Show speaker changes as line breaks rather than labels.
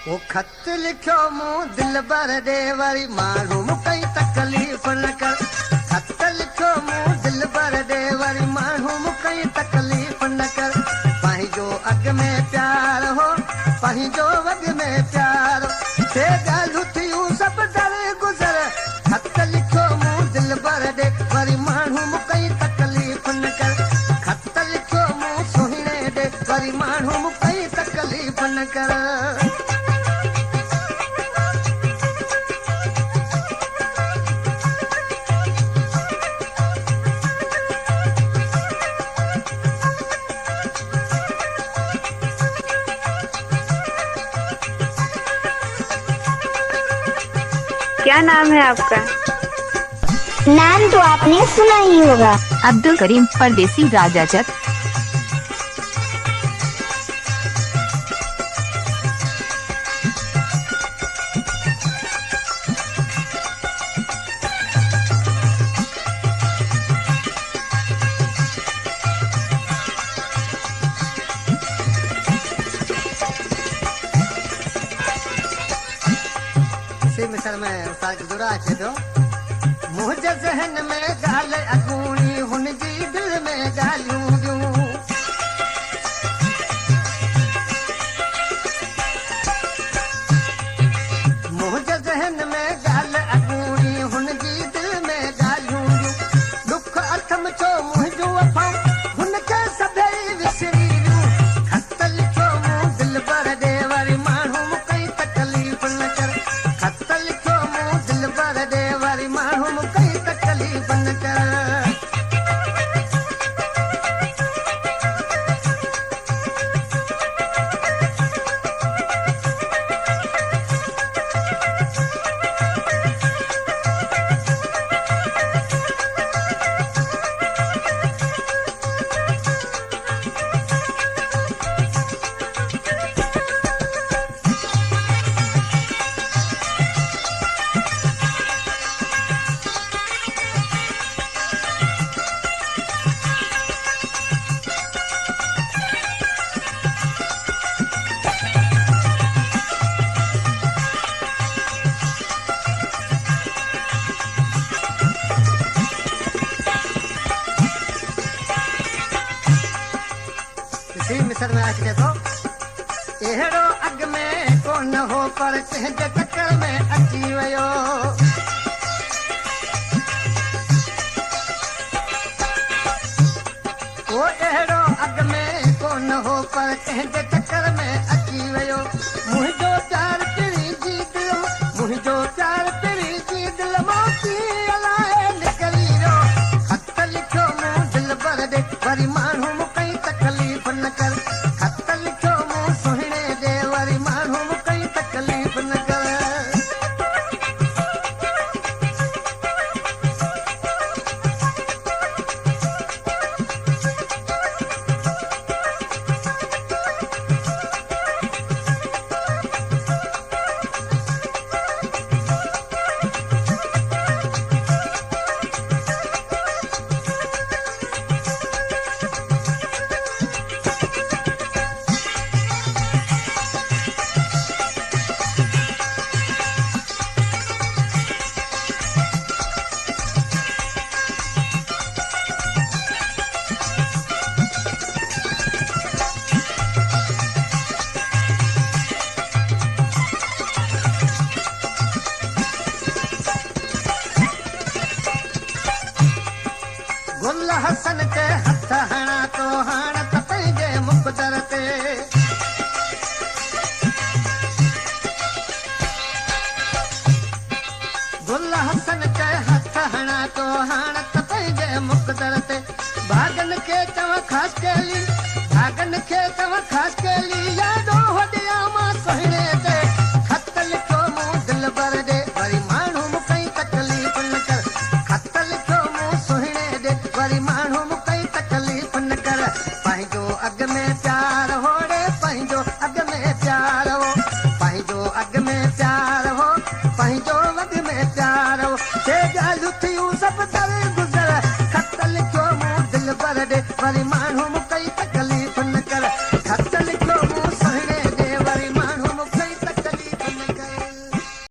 वो खत लिखो मूं दिल भर दे वरी माण्हू कई तकलीफ़ न कर। खत लिखो मूं दिल भर दे वरी माण्हू कई तकलीफ़ न कर। पंहिंजो अॻ में प्यार हो पंहिंजो वॻ में प्यार से ॻाल्हियूं थियूं सभु दर गुज़र। खत लिखो मूं दिल भर दे वरी माण्हू कई तकलीफ़ न कर। खत लिखो मूं सुहिणे दे वरी माण्हू कई तकलीफ़ न कर।
क्या नाम है आपका?
नाम तो आपने सुना ही होगा,
अब्दुल करीम परदेसी राजा चक।
मिसर में उस्ताद गुजरा अचे थो। मुंहिंजे ज़हन में ॻाल्हि अगूणी हुनजी दिल में ॻाल्हियूं ॿियूं। मुंहिंजे ज़हन में ॻाल्हि अगूणी हुनजी दिल में ॻाल्हियूं ॿियूं। दुख अथम छो मुंहिंजो अफां हुनखे सभई विसरी वियूं। खत लिखो मूं दिल भर दे वरी माण्हू कई तकलीफ़ न कर। खत लिखो मूं दिल भर दे वरी माण्हू कई तकलीफ़ न कर। मिसर में अचे थो। अहिड़ो अॻ में कोन हो पर कंहिंजे चकर में अची वियो। ओ अहिड़ो अॻ में कोन हो पर कंहिंजे चकर में अची वियो। मुंहिंजो प्यार तेरी जी दिल मुंहिंजो प्यार तेरी जी दिल मां कीअं लाहे निकिरी वियो। खत लिखो मूं दिल भर दे वरी माण्हू कई तकलीफ़ न कर। खत लिखो मूं सुहिणे दे वरी माण्हू कई तकलीफ़ न कर। गुल हसन के हथ हणा तो हाण त पंहिंजे मुक़दर ते। गुल हसन के हथ हणा तो हाण त पंहिंजे मुक़दर ते। भागन खे चवां ख़ासि केली भागन खे चवां ख़ासि केली यादो वॾिया मां सुहिणे ते। खत लिखो मूं दिल भर दे वरी माण्हू कई तकलीफ़ न कर। खत लिखो मूं सुहिणे दे वरी माण्हू कई तकलीफ़ न कर। पंहिंजो अॻ में प्यार होड़े पंहिंजो अॻ में प्यार हो पंहिंजो अॻ